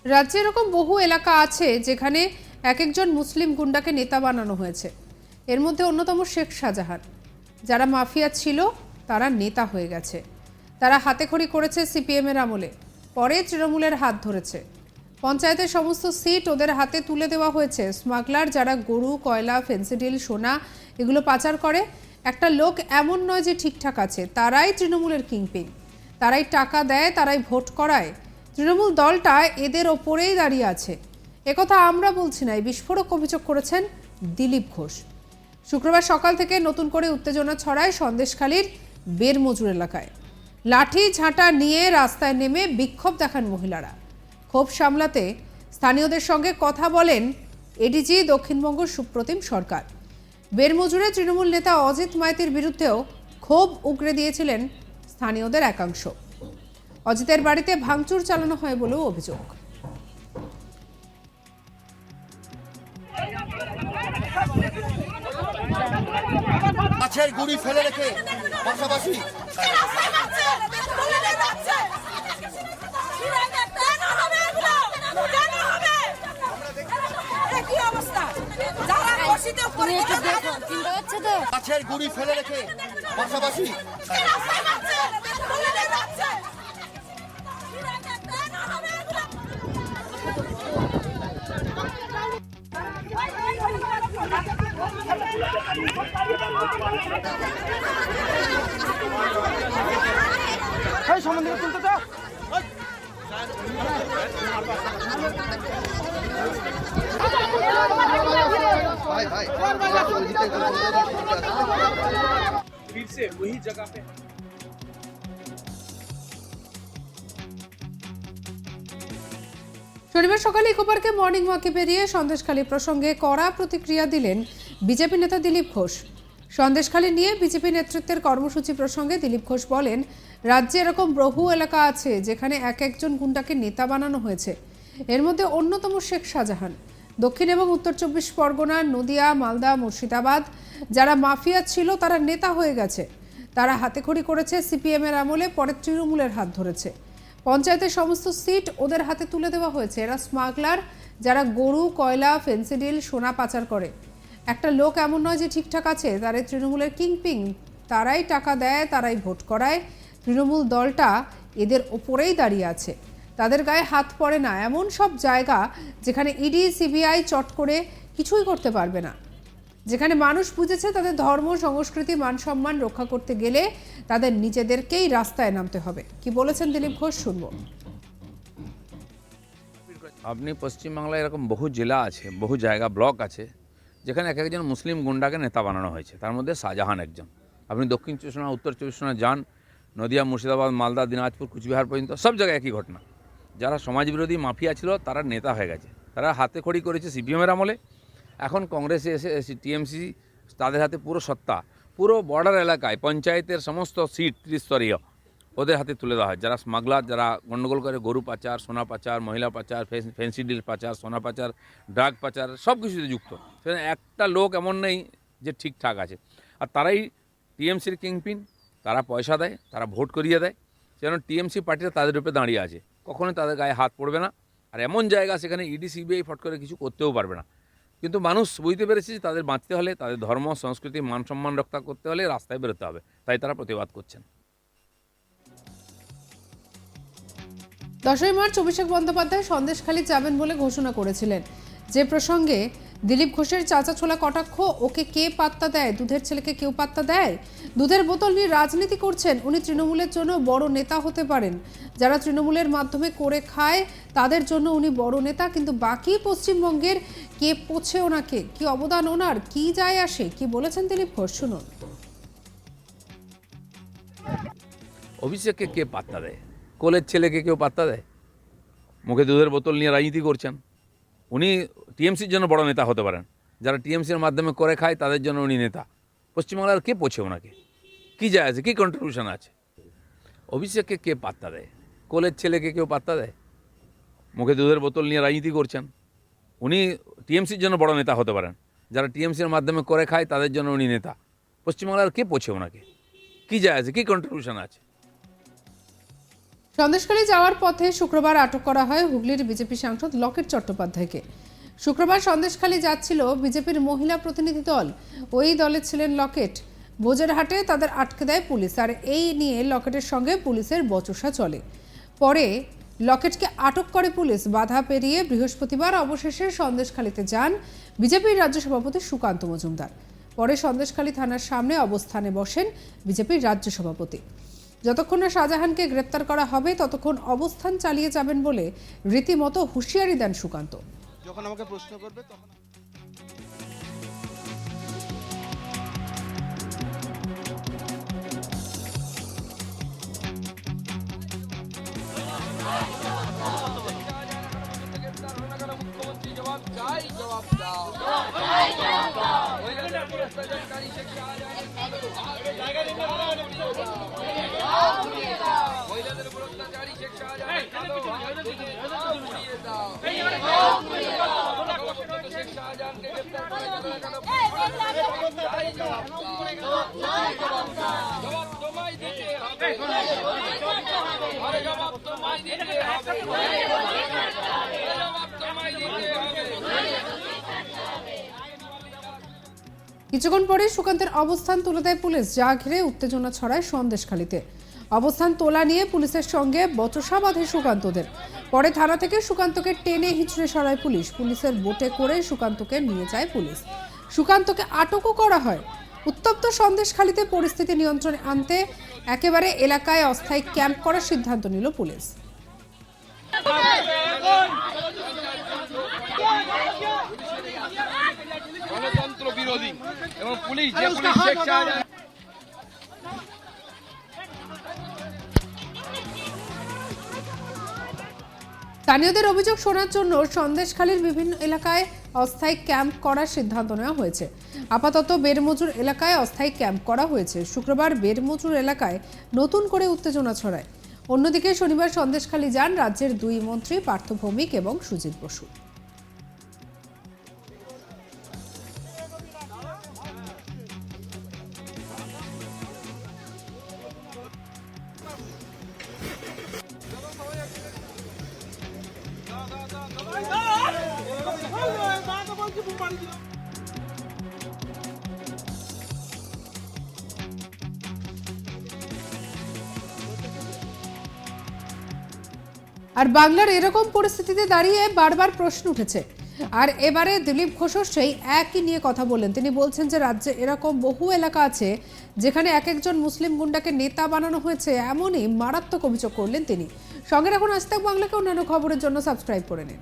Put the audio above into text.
রাজ্যে এরকম বহু এলাকা আছে যেখানে এক একজন মুসলিম গুন্ডাকে নেতা বানানো হয়েছে। এর মধ্যে অন্যতম শেখ শাহজাহান। যারা মাফিয়া ছিল তারা নেতা হয়ে গেছে। তারা হাতেখড়ি করেছে সিপিএম এর আমলে, পরে তৃণমূলের হাত ধরেছে। পঞ্চায়েতের সমস্ত সিট ওদের হাতে তুলে দেওয়া হয়েছে। স্মাগলার যারা গরু, কয়লা, ফেন্সিডিল, সোনা এগুলো পাচার করে, একটা লোক এমন নয় যে ঠিকঠাক আছে, তারাই তৃণমূলের কিংপিন। তারাই টাকা দেয়, তারাই ভোট করায়। তৃণমূল দলটা এদের ওপরেই দাঁড়িয়ে আছে। একথা আমরা বলছি না, এই বিস্ফোরক অভিযোগ করেছেন দিলীপ ঘোষ। শুক্রবার সকাল থেকে নতুন করে উত্তেজনা ছড়ায় সন্দেশখালীর বেরমজুর এলাকায়। লাঠি ঝাঁটা নিয়ে রাস্তায় নেমে বিক্ষোভ দেখান মহিলারা। ক্ষোভ সামলাতে স্থানীয়দের সঙ্গে কথা বলেন এডিজি দক্ষিণবঙ্গ সুপ্রতিম সরকার। বেরমজুরে তৃণমূল নেতা অজিত মাইতির বিরুদ্ধেও ক্ষোভ উগরে দিয়েছিলেন স্থানীয়দের একাংশ। অজিতের বাড়িতে ভাঙচুর চালানো হয় বলেও অভিযোগ। মাছের গুড়ি ফেলে রেখে পাশাপাশি মাছের গুড়ি ফেলে রেখে পাশাপাশি সম্বন্ধে তুলতে দাও। फिर से वही जगह पे শনিবার সকালে ইকো পার্কে মর্নিং ওয়াকে বেরিয়ে সন্দেশখালী প্রসঙ্গে কড়া প্রতিক্রিয়া দিলেন বিজেপি নেতা দিলীপ ঘোষ। সন্দেশখালী নিয়ে বিজেপি নেতৃত্বের কর্মসূচি প্রসঙ্গে দিলীপ ঘোষ বলেন, রাজ্যে এরকম বহু এলাকা আছে যেখানে এক একজন গুন্ডাকে নেতা বানানো হয়েছে। এর মধ্যে অন্যতম শেখ শাহজাহান। দক্ষিণ এবং উত্তর 24 পরগনা, নদিয়া, মালদা, মুর্শিদাবাদ যারা মাফিয়া ছিল তারা নেতা হয়ে গেছে। তারা হাতেখড়ি করেছে সিপিএম এর আমলে, পরে তৃণমূলের হাত ধরেছে। পঞ্চায়েতের সমস্ত সিট ওদের হাতে তুলে দেওয়া হয়েছে। এরা স্মাগলার যারা গরু, কয়লা, ফেন্সিডিল, সোনা পাচার করে। একটা লোক এমন নয় যে ঠিকঠাক আছে, তারাই তৃণমূলের কিংপিন। তারাই টাকা দেয়, তারাই ভোট করায়। তৃণমূল দলটা এদের ওপরেই দাঁড়িয়ে আছে। তাদের গায়ে হাত পড়ে না এমন সব জায়গা যেখানে ইডি, সিবিআই চট করে কিছুই করতে পারবে না। যেখানে মানুষ বুঝেছে তাদের ধর্ম, সংস্কৃতি, মান সম্মান রক্ষা করতে গেলে তাদের নিজেদেরকেই রাস্তায় নামতে হবে। কি বলেছেন দিলীপ ঘোষ, শুনবো। আপনি পশ্চিমবাংলায় এরকম বহু জেলা আছে, বহু জায়গা, ব্লক আছে যেখানে এক একজন মুসলিম গুন্ডাকে নেতা বানানো হয়েছে। তার মধ্যে শাহজাহান একজন। আপনি দক্ষিণ 24 পরগনা, উত্তর 24 পরগনা যান, নদিয়া, মুর্শিদাবাদ, মালদা, দিনাজপুর, কুচবিহার পর্যন্ত সব জায়গায় একই ঘটনা। যারা সমাজবিরোধী মাফিয়া ছিল তারা নেতা হয়ে গেছে। তারা হাতে খড়ি করেছে সিপিএমের আমলে। এখন কংগ্রেসে এসে টিএমসি তাদের হাতে পুরো সত্তা। পুরো বর্ডার এলাকায় পঞ্চায়েতের সমস্ত সিট ত্রিস্তরীয় ওদের হাতে তুলে দেওয়া হয়। যারা স্মাগলার, যারা গণ্ডগোল করে গরু পাচার, সোনা পাচার, মহিলা পাচার, ফেন্সি ডিল পাচার, সোনা পাচার, ড্রাগ পাচার, সব কিছুতে যুক্ত। সেখানে একটা লোক এমন নেই যে ঠিকঠাক আছে। আর তারাই টিএমসির কিংপিন। তারা পয়সা দেয়, তারা ভোট করিয়ে দেয়। সেজন্য টিএমসি পার্টিটা তাদের উপরে দাঁড়িয়ে আছে, কখনোই তাদের গায়ে হাত পড়বে না। আর এমন জায়গা সেখানে ইডি, সিবিআই ফট করে কিছু করতেও পারবে না। কিন্তু মানুষ বুঝতে পেরেছে যে তাদের বাঁচতে হলে, তাদের ধর্ম, সংস্কৃতি, মান সম্মান রক্ষা করতে হলে রাস্তায় বেরোতে হবে। তাই তারা প্রতিবাদ করছেন। 10ই মার্চ অভিষেক বন্দ্যোপাধ্যায় সন্দেশখালী যাবেন বলে ঘোষণা করেছিলেন। যে প্রসঙ্গে দিলীপ ঘোষের চাচা ছোলা কটাক্ষ, ওকে কে পাত্তা দেয়, দুধের ছেলেকে কেউ পাত্তা দেয়? দুধের বোতল নিয়ে রাজনীতি করছেন উনি, তৃণমূলের জন্য বড় নেতা হতে পারেন। যারা তৃণমূলের মাধ্যমে করে খায় তাদের জন্য উনি বড় নেতা, কিন্তু বাকি পশ্চিমবঙ্গের কে পোছে ওনাকে, কি অবদান ওনার, কি যায় আসে? কি বলেছেন দিলীপ ঘোষ, শুনুন। অভিষেককে কে পাত্তা দেয়? কোলের ছেলেকে কেউ পাত্তা দেয়? মুখে দুধের বোতল নিয়ে রাজনীতি করছেন। উনি টিএমসির জন্য বড় নেতা হতে পারেন। যারা টিএমসির মাধ্যমে করে খায় তাদের জন্য উনি নেতা। পশ্চিমবাংলার কে পোছে ওনাকে? কী যায় আছে, কী কন্ট্রিবিউশন আছে? অভিষেককে কে পাত্তা দেয়? কোলের ছেলেকে কেউ পাত্তা দেয়? মুখে দুধের বোতল নিয়ে রাজনীতি করছেন। উনি টিএমসির জন্য বড় নেতা হতে পারেন। যারা টিএমসির মাধ্যমে করে খায় তাদের জন্য উনি নেতা। পশ্চিমবাংলার কে পোছে ওনাকে? কী যায় আছে, কী কন্ট্রিবিউশন আছে? সন্দেশখালী যাওয়ার পথে শুক্রবার আটক করা হয় হুগলির বিজেপি সাংসদ লকেট চট্টোপাধ্যায়কে। শুক্রবার সন্দেশখালী যাচ্ছিল বিজেপির মহিলা প্রতিনিধি দল। ওই দলে ছিলেন লকেট। বোঝেরহাটে তাদের আটকে দেয় পুলিশ, আর এই নিয়ে লকেটের সঙ্গে পুলিশের বচসা চলে। পরে লকেটকে আটক করে পুলিশ। বাধা পেরিয়ে বৃহস্পতিবার অবশেষে সন্দেশখালীতে যান বিজেপির রাজ্য সভাপতি সুকান্ত মজুমদার। পরে সন্দেশখালী থানার সামনে অবস্থানে বসেন বিজেপির রাজ্য সভাপতি। যতক্ষণ না শাহজাহানকে গ্রেপ্তার করা হবে ততক্ষণ অবস্থান চালিয়ে যাবেন বলে রীতিমতো হুঁশিয়ারি দেন সুকান্ত। যখন আমাকে প্রশ্ন করবে তখন কিছুক্ষণ পরে সুকান্তের অবস্থান তুলে দেয় পুলিশ, যা ঘিরে উত্তেজনা ছড়ায় সন্দেশখালীতে। অবস্থান তোলা নিয়ে পুলিশের সঙ্গে বচসা বাঁধে সুকান্তদের। পরে থানা থেকে সুকান্তকে টেনে হিঁচড়ে সরায় পুলিশ। পুলিশের বোটে করে সুকান্তকে নিয়ে যায় পুলিশ। সুকান্তকে আটকও করা হয়। উত্তপ্ত সন্দেশখালীতে পরিস্থিতি নিয়ন্ত্রণে আনতে একেবারে এলাকায় অস্থায়ী ক্যাম্প করার সিদ্ধান্ত নিল পুলিশ। গণতন্ত্র বিরোধী এবং পুলিশ যে পুলিশ শেখ শাহজাহান স্থানীয়দের অভিযোগ শোনার জন্য সন্দেশখালীর বিভিন্ন এলাকায় অস্থায়ী ক্যাম্প করার সিদ্ধান্ত নেওয়া হয়েছে। আপাতত বেরমজুর এলাকায় অস্থায়ী ক্যাম্প করা হয়েছে। শুক্রবার বেরমজুর এলাকায় নতুন করে উত্তেজনা ছড়ায়। অন্যদিকে শনিবার সন্দেশখালী যান রাজ্যের দুই মন্ত্রী পার্থ ভৌমিক এবং সুজিত বসু। আর বাংলার এরকম পরিস্থিতিতে দাঁড়িয়ে বারবার প্রশ্ন উঠেছে। আর এবারে দিলীপ ঘোষও সেই একই নিয়ে কথা বললেন। তিনি বলছেন যে রাজ্যে এরকম বহু এলাকা আছে যেখানে এক একজন মুসলিম গুন্ডাকে নেতা বানানো হয়েছে, এমনই মারাত্মক অভিযোগ করলেন তিনি। সঙ্গে রাখুন আজ তাক বাংলাকে অন্যান্য খবরের জন্য সাবস্ক্রাইব করে নিন।